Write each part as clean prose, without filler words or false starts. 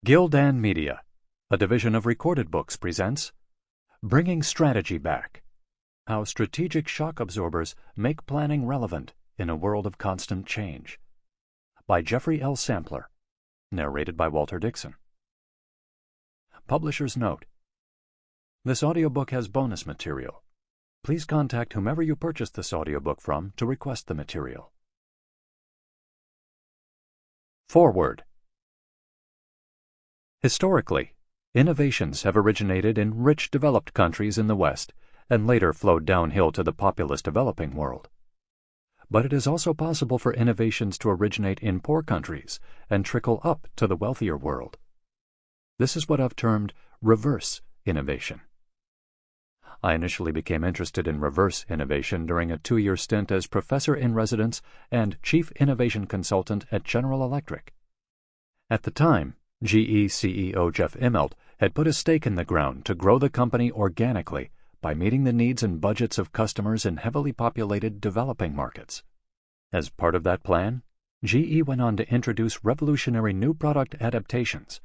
Gildan Media, a division of Recorded Books, presents Bringing Strategy Back: How Strategic Shock Absorbers Make Planning Relevant in a World of Constant Change, by Jeffrey L. Sampler, narrated by Walter Dixon. Publisher's Note: This audiobook has bonus material. Please contact whomever you purchased this audiobook from to request the material. Foreword. Historically, innovations have originated in rich developed countries in the West and later flowed downhill to the populous developing world. But it is also possible for innovations to originate in poor countries and trickle up to the wealthier world. This is what I've termed reverse innovation. I initially became interested in reverse innovation during a 2-year stint as professor in residence and chief innovation consultant at General Electric. At the time, GE CEO Jeff Immelt had put a stake in the ground to grow the company organically by meeting the needs and budgets of customers in heavily populated developing markets. As part of that plan, GE went on to introduce revolutionary new product adaptations: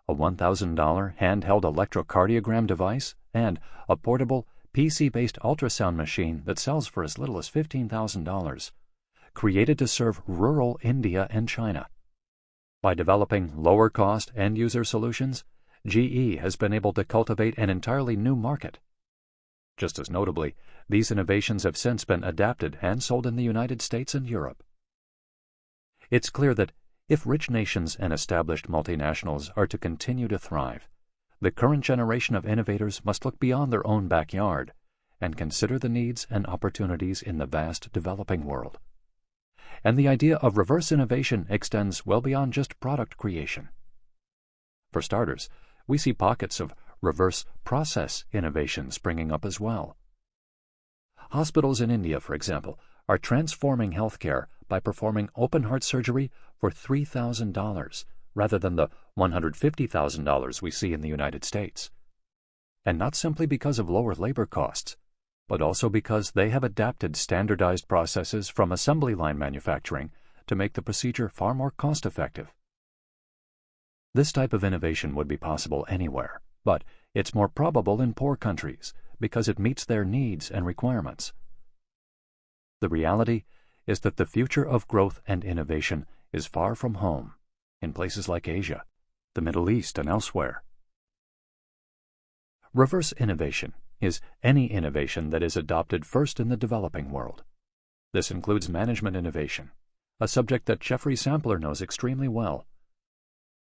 a $1,000 handheld electrocardiogram device and a portable PC-based ultrasound machine that sells for as little as $15,000, created to serve rural India and China. By developing lower-cost end-user solutions, GE has been able to cultivate an entirely new market. Just as notably, these innovations have since been adapted and sold in the United States and Europe. It's clear that if rich nations and established multinationals are to continue to thrive, the current generation of innovators must look beyond their own backyard and consider the needs and opportunities in the vast developing world. And the idea of reverse innovation extends well beyond just product creation. For starters, we see pockets of reverse process innovation springing up as well. Hospitals in India, for example, are transforming healthcare by performing open-heart surgery for $3,000 rather than the $150,000 we see in the United States. And not simply because of lower labor costs, but also because they have adapted standardized processes from assembly line manufacturing to make the procedure far more cost-effective. This type of innovation would be possible anywhere, but it's more probable in poor countries because it meets their needs and requirements. The reality is that the future of growth and innovation is far from home, in places like Asia, the Middle East, and elsewhere. Reverse innovation is any innovation that is adopted first in the developing world. This includes management innovation, a subject that Jeffrey Sampler knows extremely well.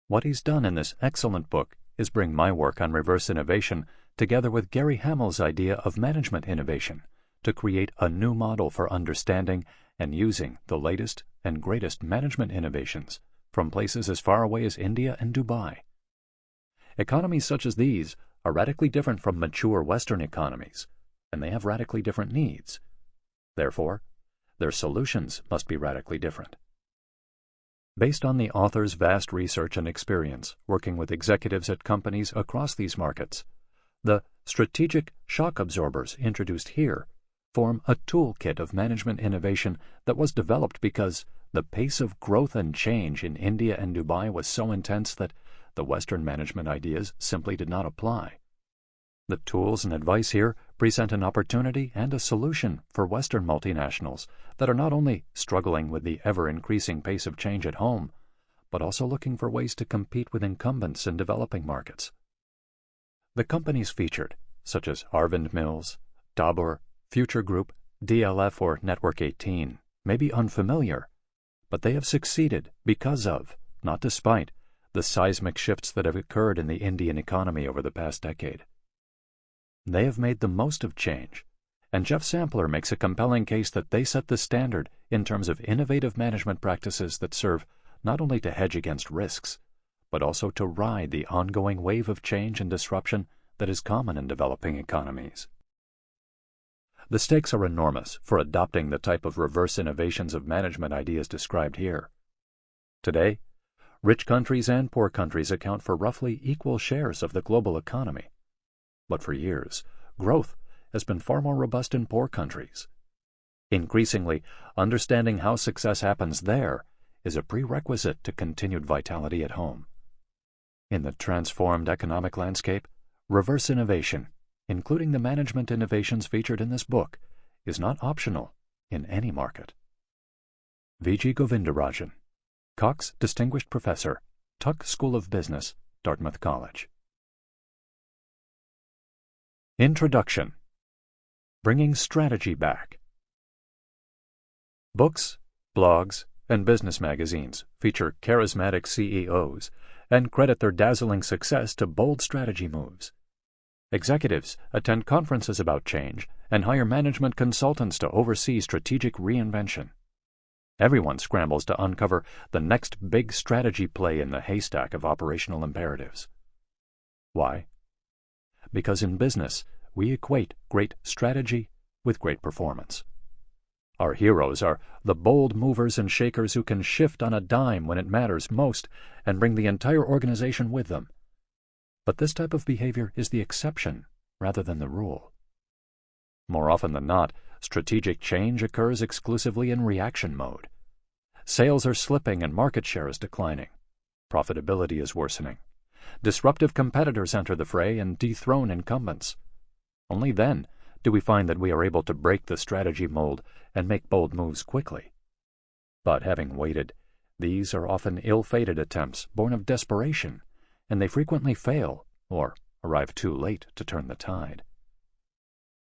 What he's done in this excellent book is bring my work on reverse innovation together with Gary Hamel's idea of management innovation to create a new model for understanding and using the latest and greatest management innovations from places as far away as India and Dubai. Economies such as these are radically different from mature Western economies, and they have radically different needs. Therefore, their solutions must be radically different. Based on the author's vast research and experience working with executives at companies across these markets, the strategic shock absorbers introduced here form a toolkit of management innovation that was developed because the pace of growth and change in India and Dubai was so intense that the Western management ideas simply did not apply. The tools and advice here present an opportunity and a solution for Western multinationals that are not only struggling with the ever-increasing pace of change at home, but also looking for ways to compete with incumbents in developing markets. The companies featured, such as Arvind Mills, Dabur, Future Group, DLF, or Network 18, may be unfamiliar, but they have succeeded because of, not despite, the seismic shifts that have occurred in the Indian economy over the past decade. They have made the most of change, and Jeff Sampler makes a compelling case that they set the standard in terms of innovative management practices that serve not only to hedge against risks, but also to ride the ongoing wave of change and disruption that is common in developing economies. The stakes are enormous for adopting the type of reverse innovations of management ideas described here. Today, rich countries and poor countries account for roughly equal shares of the global economy. But for years, growth has been far more robust in poor countries. Increasingly, understanding how success happens there is a prerequisite to continued vitality at home. In the transformed economic landscape, reverse innovation, including the management innovations featured in this book, is not optional in any market. V.G. Govindarajan, Cox Distinguished Professor, Tuck School of Business, Dartmouth College. Introduction. Bringing Strategy Back. Books, blogs, and business magazines feature charismatic CEOs and credit their dazzling success to bold strategy moves. Executives attend conferences about change and hire management consultants to oversee strategic reinvention. Everyone scrambles to uncover the next big strategy play in the haystack of operational imperatives. Why? Because in business, we equate great strategy with great performance. Our heroes are the bold movers and shakers who can shift on a dime when it matters most and bring the entire organization with them. But this type of behavior is the exception rather than the rule. More often than not, strategic change occurs exclusively in reaction mode. Sales are slipping and market share is declining. Profitability is worsening. Disruptive competitors enter the fray and dethrone incumbents. Only then do we find that we are able to break the strategy mold and make bold moves quickly. But having waited, these are often ill-fated attempts born of desperation, and they frequently fail or arrive too late to turn the tide.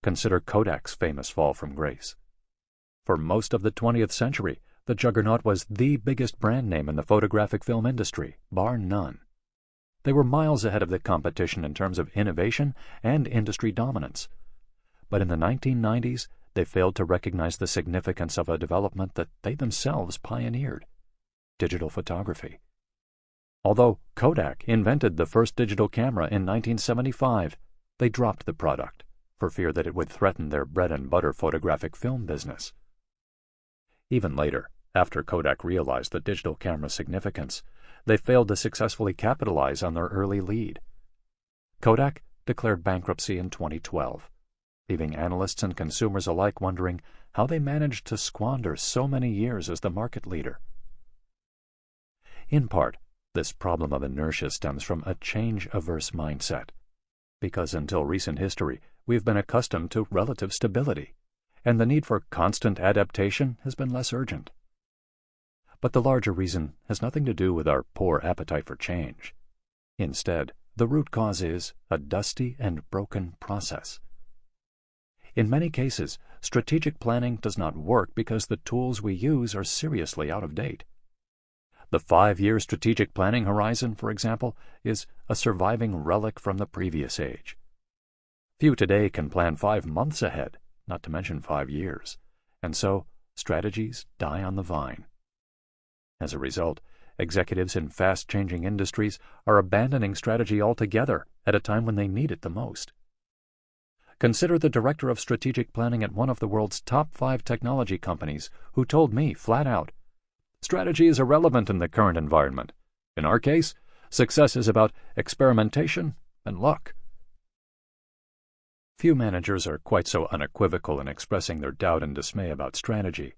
Consider Kodak's famous fall from grace. For most of the 20th century, the juggernaut was the biggest brand name in the photographic film industry, bar none. They were miles ahead of the competition in terms of innovation and industry dominance. But in the 1990s, they failed to recognize the significance of a development that they themselves pioneered: digital photography. Although Kodak invented the first digital camera in 1975, they dropped the product for fear that it would threaten their bread-and-butter photographic film business. Even later, after Kodak realized the digital camera's significance, they failed to successfully capitalize on their early lead. Kodak declared bankruptcy in 2012, leaving analysts and consumers alike wondering how they managed to squander so many years as the market leader. In part, this problem of inertia stems from a change-averse mindset, because until recent history, we've been accustomed to relative stability, and the need for constant adaptation has been less urgent. But the larger reason has nothing to do with our poor appetite for change. Instead, the root cause is a dusty and broken process. In many cases, strategic planning does not work because the tools we use are seriously out of date. The 5-year strategic planning horizon, for example, is a surviving relic from the previous age. Few today can plan 5 months ahead, not to mention 5 years, and so strategies die on the vine. As a result, executives in fast-changing industries are abandoning strategy altogether at a time when they need it the most. Consider the director of strategic planning at one of the world's top 5 technology companies who told me flat out, "Strategy is irrelevant in the current environment. In our case, success is about experimentation and luck." Few managers are quite so unequivocal in expressing their doubt and dismay about strategy,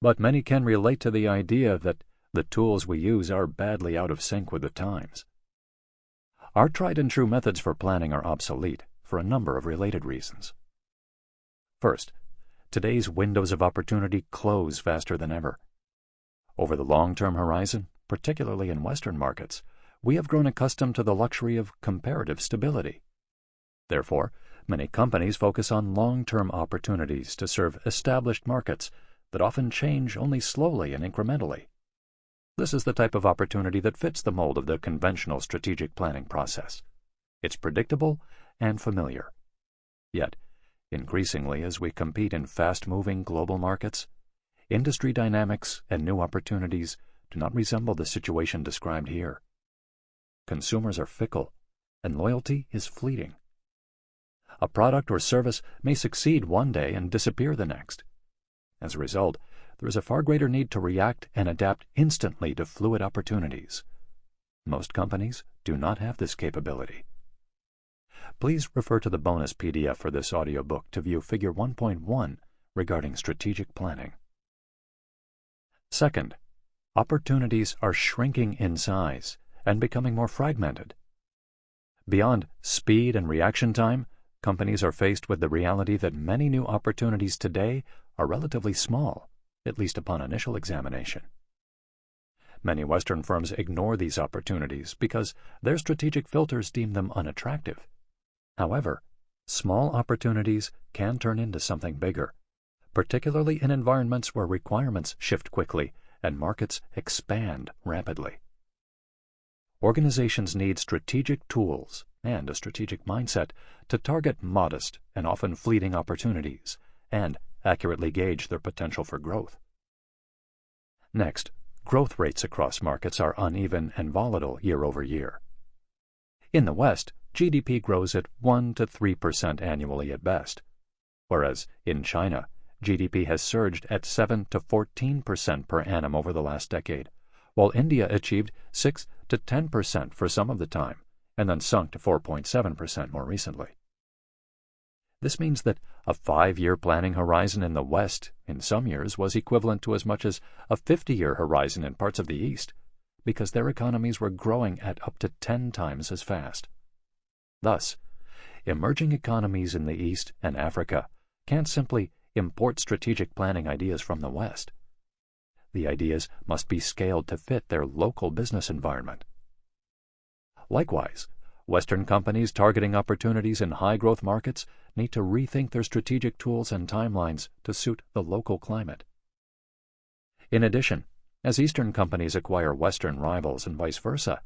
but many can relate to the idea that the tools we use are badly out of sync with the times. Our tried-and-true methods for planning are obsolete for a number of related reasons. First, today's windows of opportunity close faster than ever. Over the long-term horizon, particularly in Western markets, we have grown accustomed to the luxury of comparative stability. Therefore, many companies focus on long-term opportunities to serve established markets that often change only slowly and incrementally. This is the type of opportunity that fits the mold of the conventional strategic planning process. It's predictable and familiar. Yet, increasingly as we compete in fast-moving global markets, industry dynamics and new opportunities do not resemble the situation described here. Consumers are fickle, and loyalty is fleeting. A product or service may succeed one day and disappear the next. As a result, there is a far greater need to react and adapt instantly to fluid opportunities. Most companies do not have this capability. Please refer to the bonus PDF for this audiobook to view Figure 1.1 regarding strategic planning. Second, opportunities are shrinking in size and becoming more fragmented. Beyond speed and reaction time, companies are faced with the reality that many new opportunities today are relatively small, at least upon initial examination. Many Western firms ignore these opportunities because their strategic filters deem them unattractive. However, small opportunities can turn into something bigger, particularly in environments where requirements shift quickly and markets expand rapidly. Organizations need strategic tools and a strategic mindset to target modest and often fleeting opportunities and accurately gauge their potential for growth. Next, growth rates across markets are uneven and volatile year over year. In the West, GDP grows at 1 to 3% annually at best, whereas in China, GDP has surged at 7 to 14% per annum over the last decade, while India achieved 6 to 10% for some of the time, and then sunk to 4.7% more recently. This means that a 5-year planning horizon in the West in some years was equivalent to as much as a 50-year horizon in parts of the East, because their economies were growing at up to 10 times as fast. Thus, emerging economies in the East and Africa can't simply import strategic planning ideas from the West. The ideas must be scaled to fit their local business environment. Likewise, Western companies targeting opportunities in high-growth markets need to rethink their strategic tools and timelines to suit the local climate. In addition, as Eastern companies acquire Western rivals and vice versa,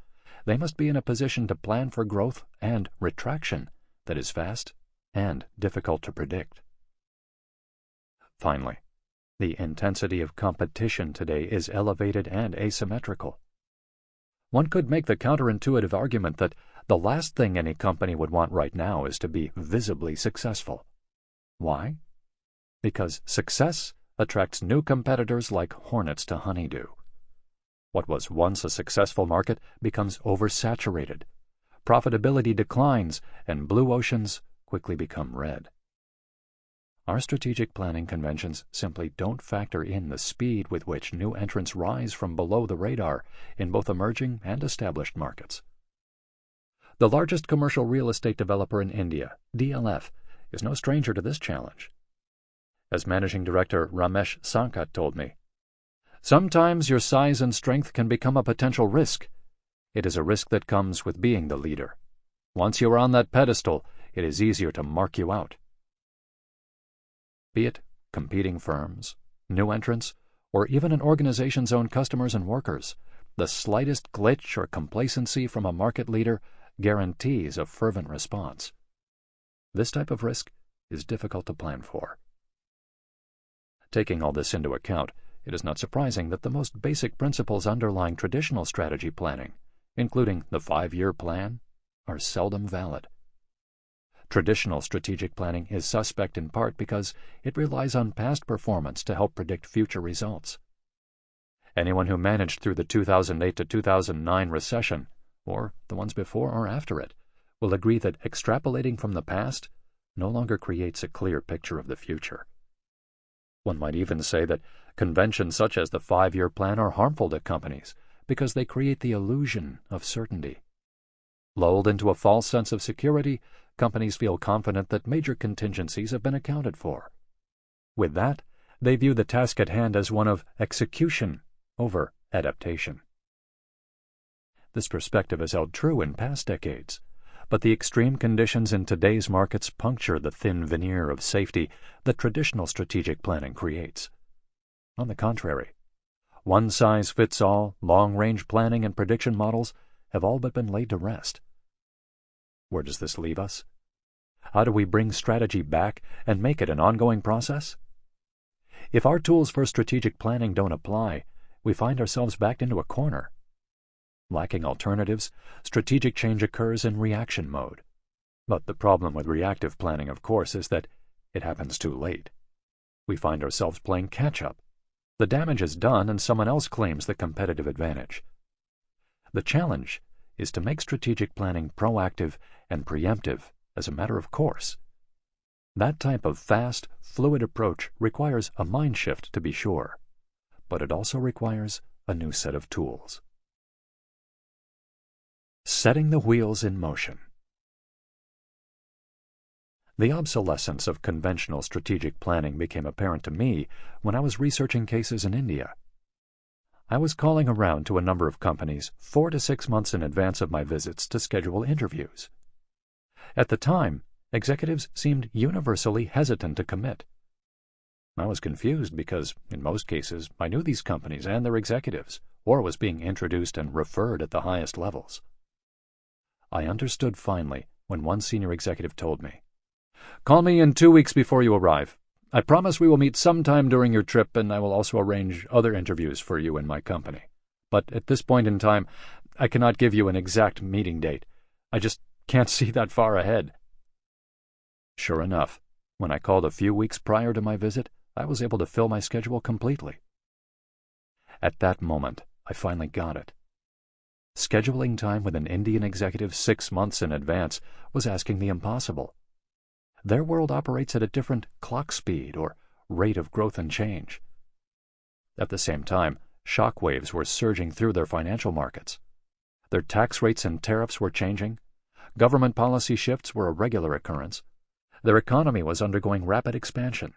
they must be in a position to plan for growth and retraction that is fast and difficult to predict. Finally, the intensity of competition today is elevated and asymmetrical. One could make the counterintuitive argument that the last thing any company would want right now is to be visibly successful. Why? Because success attracts new competitors like hornets to honeydew. What was once a successful market becomes oversaturated. Profitability declines, and blue oceans quickly become red. Our strategic planning conventions simply don't factor in the speed with which new entrants rise from below the radar in both emerging and established markets. The largest commercial real estate developer in India, DLF, is no stranger to this challenge. As Managing Director Ramesh Sankat told me, "Sometimes your size and strength can become a potential risk. It is a risk that comes with being the leader. Once you are on that pedestal, it is easier to mark you out." Be it competing firms, new entrants, or even an organization's own customers and workers, the slightest glitch or complacency from a market leader guarantees a fervent response. This type of risk is difficult to plan for. Taking all this into account, it is not surprising that the most basic principles underlying traditional strategy planning, including the 5-year plan, are seldom valid. Traditional strategic planning is suspect in part because it relies on past performance to help predict future results. Anyone who managed through the 2008 to 2009 recession, or the ones before or after it, will agree that extrapolating from the past no longer creates a clear picture of the future. One might even say that conventions such as the 5-year plan are harmful to companies because they create the illusion of certainty. Lulled into a false sense of security, companies feel confident that major contingencies have been accounted for. With that, they view the task at hand as one of execution over adaptation. This perspective has held true in past decades, but the extreme conditions in today's markets puncture the thin veneer of safety that traditional strategic planning creates. On the contrary, one-size-fits-all, long-range planning and prediction models have all but been laid to rest. Where does this leave us? How do we bring strategy back and make it an ongoing process? If our tools for strategic planning don't apply, we find ourselves backed into a corner. Lacking alternatives, strategic change occurs in reaction mode. But the problem with reactive planning, of course, is that it happens too late. We find ourselves playing catch-up. The damage is done and someone else claims the competitive advantage. The challenge is to make strategic planning proactive and preemptive as a matter of course. That type of fast, fluid approach requires a mind shift, to be sure, but it also requires a new set of tools. Setting the wheels in motion. The obsolescence of conventional strategic planning became apparent to me when I was researching cases in India. I was calling around to a number of companies 4 to 6 months in advance of my visits to schedule interviews. At the time, executives seemed universally hesitant to commit. I was confused because, in most cases, I knew these companies and their executives, or was being introduced and referred at the highest levels. I understood finally when one senior executive told me, "Call me in 2 weeks before you arrive. I promise we will meet sometime during your trip, and I will also arrange other interviews for you in my company. But at this point in time, I cannot give you an exact meeting date. I just can't see that far ahead." Sure enough, when I called a few weeks prior to my visit, I was able to fill my schedule completely. At that moment, I finally got it. Scheduling time with an Indian executive 6 months in advance was asking the impossible. Their world operates at a different clock speed or rate of growth and change. At the same time, shock waves were surging through their financial markets. Their tax rates and tariffs were changing. Government policy shifts were a regular occurrence. Their economy was undergoing rapid expansion.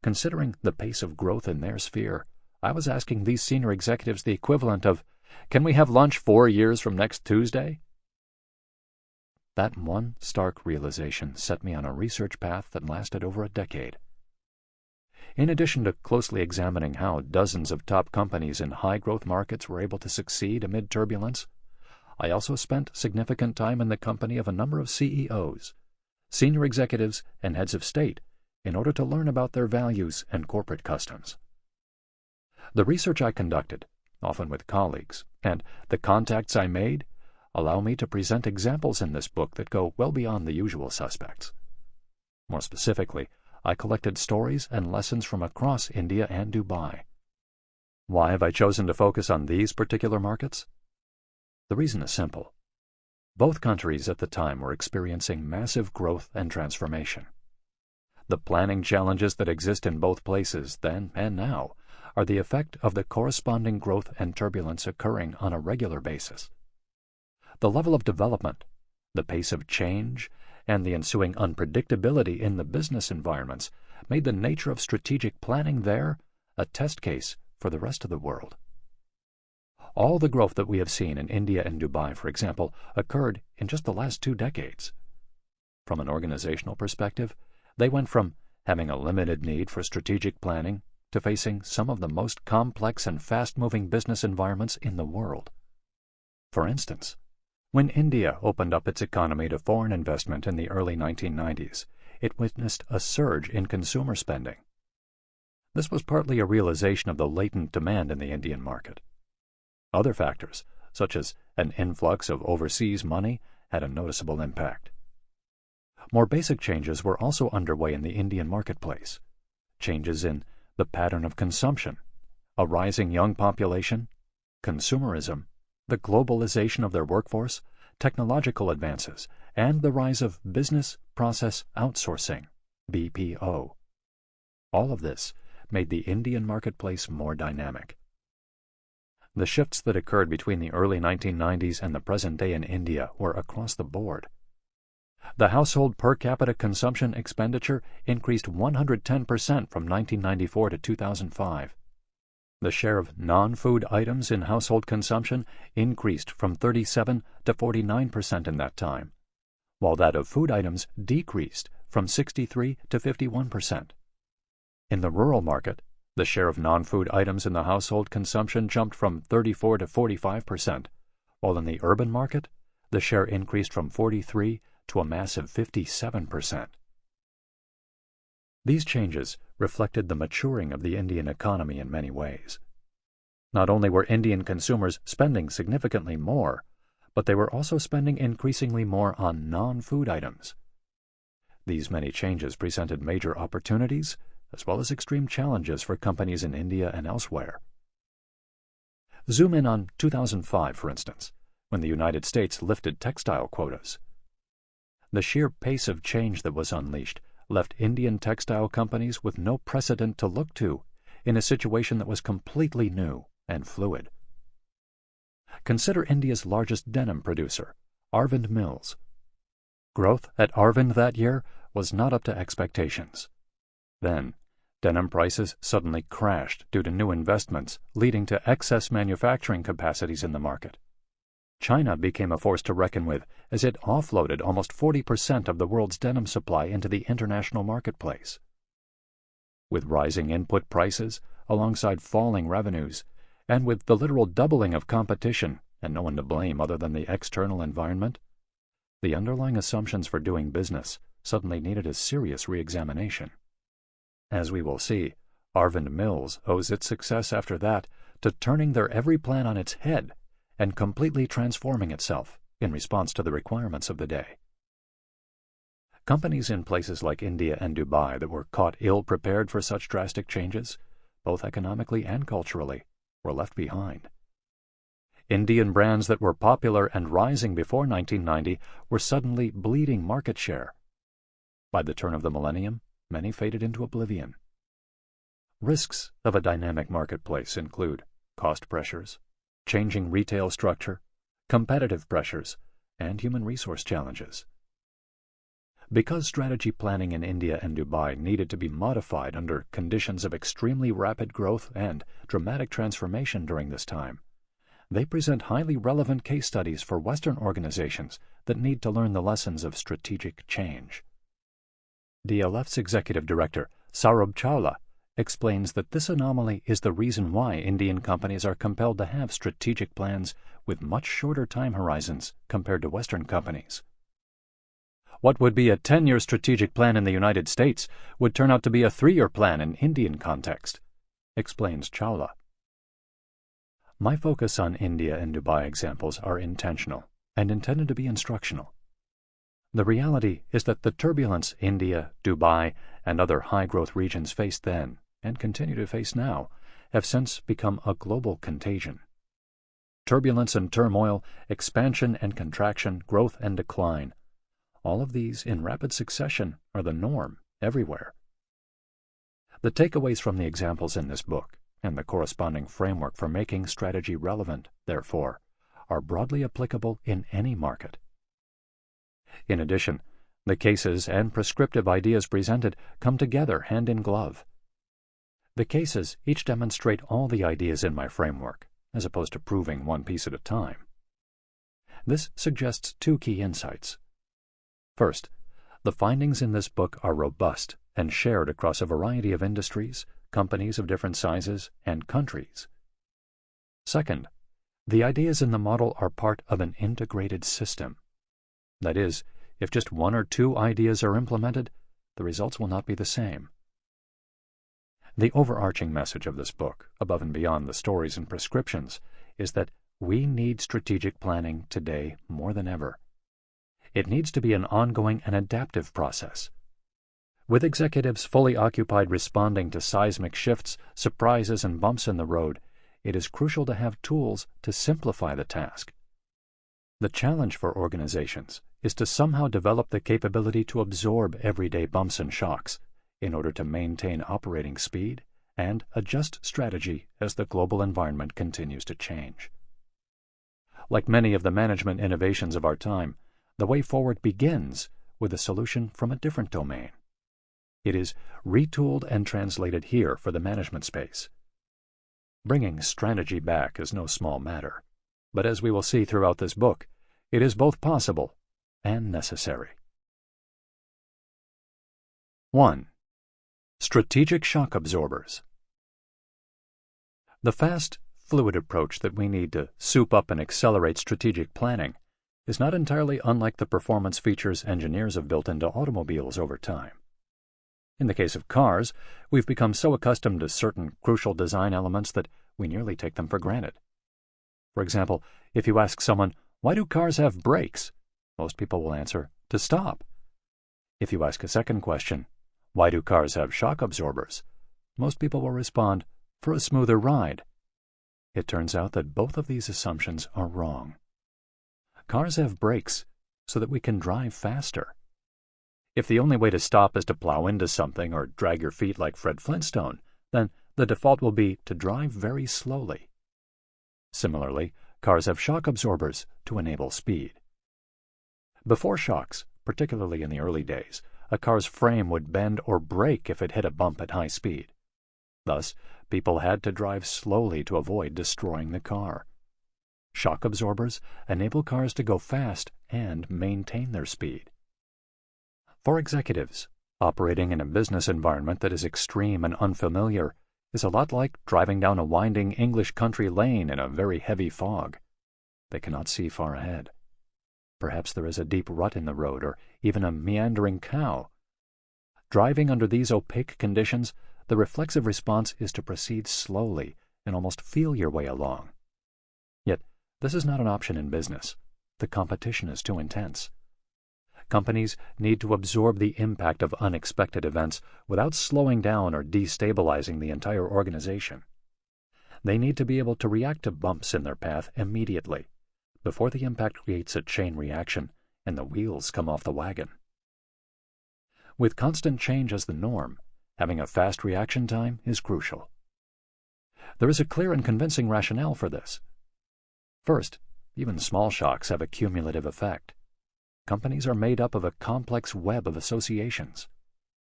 Considering the pace of growth in their sphere, I was asking these senior executives the equivalent of, "Can we have lunch 4 years from next Tuesday?" That one stark realization set me on a research path that lasted over a decade. In addition to closely examining how dozens of top companies in high-growth markets were able to succeed amid turbulence, I also spent significant time in the company of a number of CEOs, senior executives, and heads of state in order to learn about their values and corporate customs. The research I conducted, often with colleagues, and the contacts I made allow me to present examples in this book that go well beyond the usual suspects. More specifically, I collected stories and lessons from across India and Dubai. Why have I chosen to focus on these particular markets? The reason is simple. Both countries at the time were experiencing massive growth and transformation. The planning challenges that exist in both places then and now are the effect of the corresponding growth and turbulence occurring on a regular basis. The level of development, the pace of change, and the ensuing unpredictability in the business environments made the nature of strategic planning there a test case for the rest of the world. All the growth that we have seen in India and Dubai, for example, occurred in just the last 2 decades. From an organizational perspective, they went from having a limited need for strategic planning to facing some of the most complex and fast-moving business environments in the world. For instance, when India opened up its economy to foreign investment in the early 1990s, it witnessed a surge in consumer spending. This was partly a realization of the latent demand in the Indian market. Other factors, such as an influx of overseas money, had a noticeable impact. More basic changes were also underway in the Indian marketplace. Changes in the pattern of consumption, a rising young population, consumerism, the globalization of their workforce, technological advances, and the rise of business process outsourcing, BPO. All of this made the Indian marketplace more dynamic. The shifts that occurred between the early 1990s and the present day in India were across the board. The household per capita consumption expenditure increased 110% from 1994 to 2005. The share of non-food items in household consumption increased from 37 to 49% in that time, while that of food items decreased from 63 to 51%. In the rural market, the share of non-food items in the household consumption jumped from 34 to 45%, while in the urban market, the share increased from 43 to a massive 57%. These changes reflected the maturing of the Indian economy in many ways. Not only were Indian consumers spending significantly more, but they were also spending increasingly more on non-food items. These many changes presented major opportunities as well as extreme challenges for companies in India and elsewhere. Zoom in on 2005, for instance, when the United States lifted textile quotas. The sheer pace of change that was unleashed left Indian textile companies with no precedent to look to in a situation that was completely new and fluid. Consider India's largest denim producer, Arvind Mills. Growth at Arvind that year was not up to expectations. Then, denim prices suddenly crashed due to new investments, leading to excess manufacturing capacities in the market. China became a force to reckon with as it offloaded almost 40% of the world's denim supply into the international marketplace. With rising input prices, alongside falling revenues, and with the literal doubling of competition and no one to blame other than the external environment, the underlying assumptions for doing business suddenly needed a serious re-examination. As we will see, Arvind Mills owes its success after that to turning their every plan on its head and completely transforming itself in response to the requirements of the day. Companies in places like India and Dubai that were caught ill-prepared for such drastic changes, both economically and culturally, were left behind. Indian brands that were popular and rising before 1990 were suddenly bleeding market share. By the turn of the millennium, many faded into oblivion. Risks of a dynamic marketplace include cost pressures, changing retail structure, competitive pressures, and human resource challenges. Because strategy planning in India and Dubai needed to be modified under conditions of extremely rapid growth and dramatic transformation during this time, they present highly relevant case studies for Western organizations that need to learn the lessons of strategic change. DLF's executive director, Saurabh Chawla, explains that this anomaly is the reason why Indian companies are compelled to have strategic plans with much shorter time horizons compared to Western companies. What would be a 10-year strategic plan in the United States would turn out to be a 3-year plan in Indian context, explains Chawla. My focus on India and Dubai examples are intentional and intended to be instructional. The reality is that the turbulence India, Dubai, and other high-growth regions faced then, and continue to face now, have since become a global contagion. Turbulence and turmoil, expansion and contraction, growth and decline, all of these in rapid succession are the norm everywhere. The takeaways from the examples in this book, and the corresponding framework for making strategy relevant, therefore, are broadly applicable in any market. In addition, the cases and prescriptive ideas presented come together hand in glove. The cases each demonstrate all the ideas in my framework, as opposed to proving one piece at a time. This suggests 2 key insights. First, the findings in this book are robust and shared across a variety of industries, companies of different sizes, and countries. Second, the ideas in the model are part of an integrated system. That is, if just 1 or 2 ideas are implemented, the results will not be the same. The overarching message of this book, above and beyond the stories and prescriptions, is that we need strategic planning today more than ever. It needs to be an ongoing and adaptive process. With executives fully occupied responding to seismic shifts, surprises, and bumps in the road, it is crucial to have tools to simplify the task. The challenge for organizations is to somehow develop the capability to absorb everyday bumps and shocks in order to maintain operating speed and adjust strategy as the global environment continues to change. Like many of the management innovations of our time, the way forward begins with a solution from a different domain. It is retooled and translated here for the management space. Bringing strategy back is no small matter, but as we will see throughout this book, it is both possible and necessary. 1. Strategic shock absorbers. The fast, fluid approach that we need to soup up and accelerate strategic planning is not entirely unlike the performance features engineers have built into automobiles over time. In the case of cars, we've become so accustomed to certain crucial design elements that we nearly take them for granted. For example, if you ask someone, "Why do cars have brakes?" most people will answer, "To stop." If you ask a second question, "Why do cars have shock absorbers?" most people will respond, "For a smoother ride." It turns out that both of these assumptions are wrong. Cars have brakes so that we can drive faster. If the only way to stop is to plow into something or drag your feet like Fred Flintstone, then the default will be to drive very slowly. Similarly, cars have shock absorbers to enable speed. Before shocks, particularly in the early days, a car's frame would bend or break if it hit a bump at high speed. Thus, people had to drive slowly to avoid destroying the car. Shock absorbers enable cars to go fast and maintain their speed. For executives, operating in a business environment that is extreme and unfamiliar is a lot like driving down a winding English country lane in a very heavy fog. They cannot see far ahead. Perhaps there is a deep rut in the road or even a meandering cow. Driving under these opaque conditions, the reflexive response is to proceed slowly and almost feel your way along. Yet, this is not an option in business. The competition is too intense. Companies need to absorb the impact of unexpected events without slowing down or destabilizing the entire organization. They need to be able to react to bumps in their path immediately, before the impact creates a chain reaction and the wheels come off the wagon. With constant change as the norm, having a fast reaction time is crucial. There is a clear and convincing rationale for this. First, even small shocks have a cumulative effect. Companies are made up of a complex web of associations.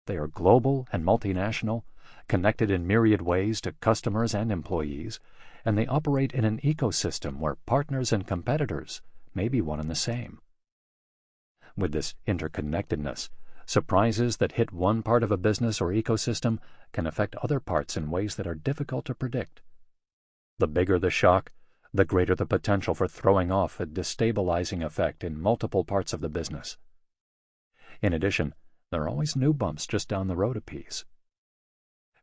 They are global and multinational, connected in myriad ways to customers and employees, and they operate in an ecosystem where partners and competitors may be one and the same. With this interconnectedness, surprises that hit one part of a business or ecosystem can affect other parts in ways that are difficult to predict. The bigger the shock, the greater the potential for throwing off a destabilizing effect in multiple parts of the business. In addition, there are always new bumps just down the road a piece.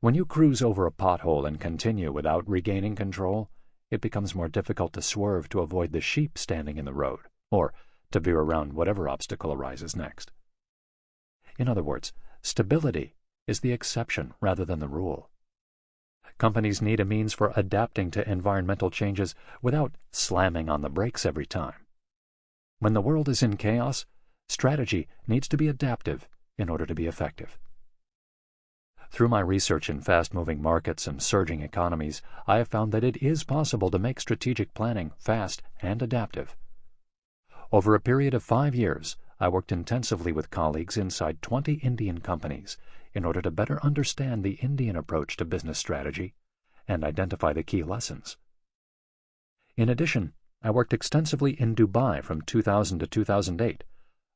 When you cruise over a pothole and continue without regaining control, it becomes more difficult to swerve to avoid the sheep standing in the road, or to veer around whatever obstacle arises next. In other words, stability is the exception rather than the rule. Companies need a means for adapting to environmental changes without slamming on the brakes every time. When the world is in chaos, strategy needs to be adaptive in order to be effective. Through my research in fast-moving markets and surging economies, I have found that it is possible to make strategic planning fast and adaptive. Over a period of 5 years, I worked intensively with colleagues inside 20 Indian companies in order to better understand the Indian approach to business strategy and identify the key lessons. In addition, I worked extensively in Dubai from 2000 to 2008,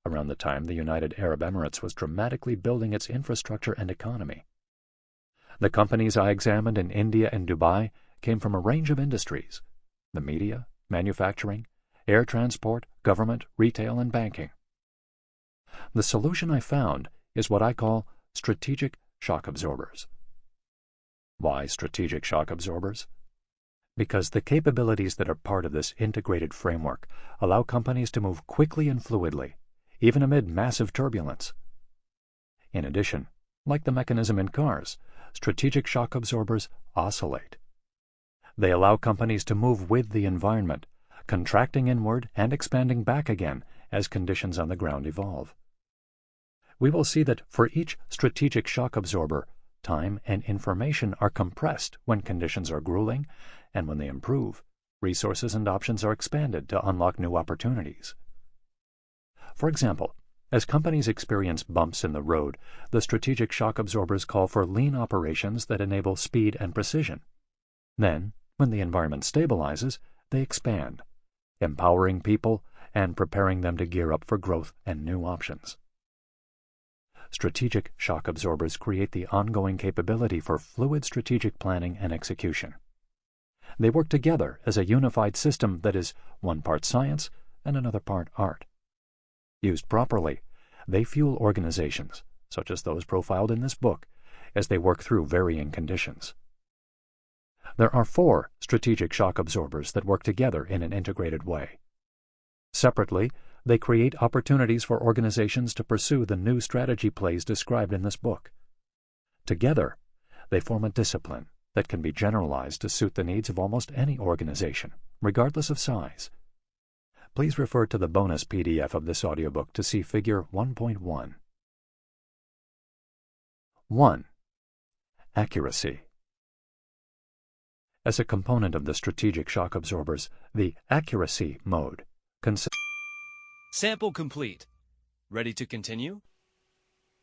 around the time the United Arab Emirates was dramatically building its infrastructure and economy. The companies I examined in India and Dubai came from a range of industries: the media, manufacturing, air transport, government, retail, and banking. The solution I found is what I call strategic shock absorbers. Why strategic shock absorbers? Because the capabilities that are part of this integrated framework allow companies to move quickly and fluidly, even amid massive turbulence. In addition, like the mechanism in cars, strategic shock absorbers oscillate. They allow companies to move with the environment, contracting inward and expanding back again as conditions on the ground evolve. We will see that for each strategic shock absorber, time and information are compressed when conditions are grueling, and when they improve, resources and options are expanded to unlock new opportunities. For example, as companies experience bumps in the road, the strategic shock absorbers call for lean operations that enable speed and precision. Then, when the environment stabilizes, they expand, empowering people and preparing them to gear up for growth and new options. Strategic shock absorbers create the ongoing capability for fluid strategic planning and execution. They work together as a unified system that is one part science and another part art. Used properly, they fuel organizations, such as those profiled in this book, as they work through varying conditions. There are 4 strategic shock absorbers that work together in an integrated way. Separately, they create opportunities for organizations to pursue the new strategy plays described in this book. Together, they form a discipline that can be generalized to suit the needs of almost any organization, regardless of size. Please refer to the bonus PDF of this audiobook to see Figure 1.1. 1. Accuracy. As a component of the strategic shock absorbers, the accuracy mode consists. Sample complete. Ready to continue?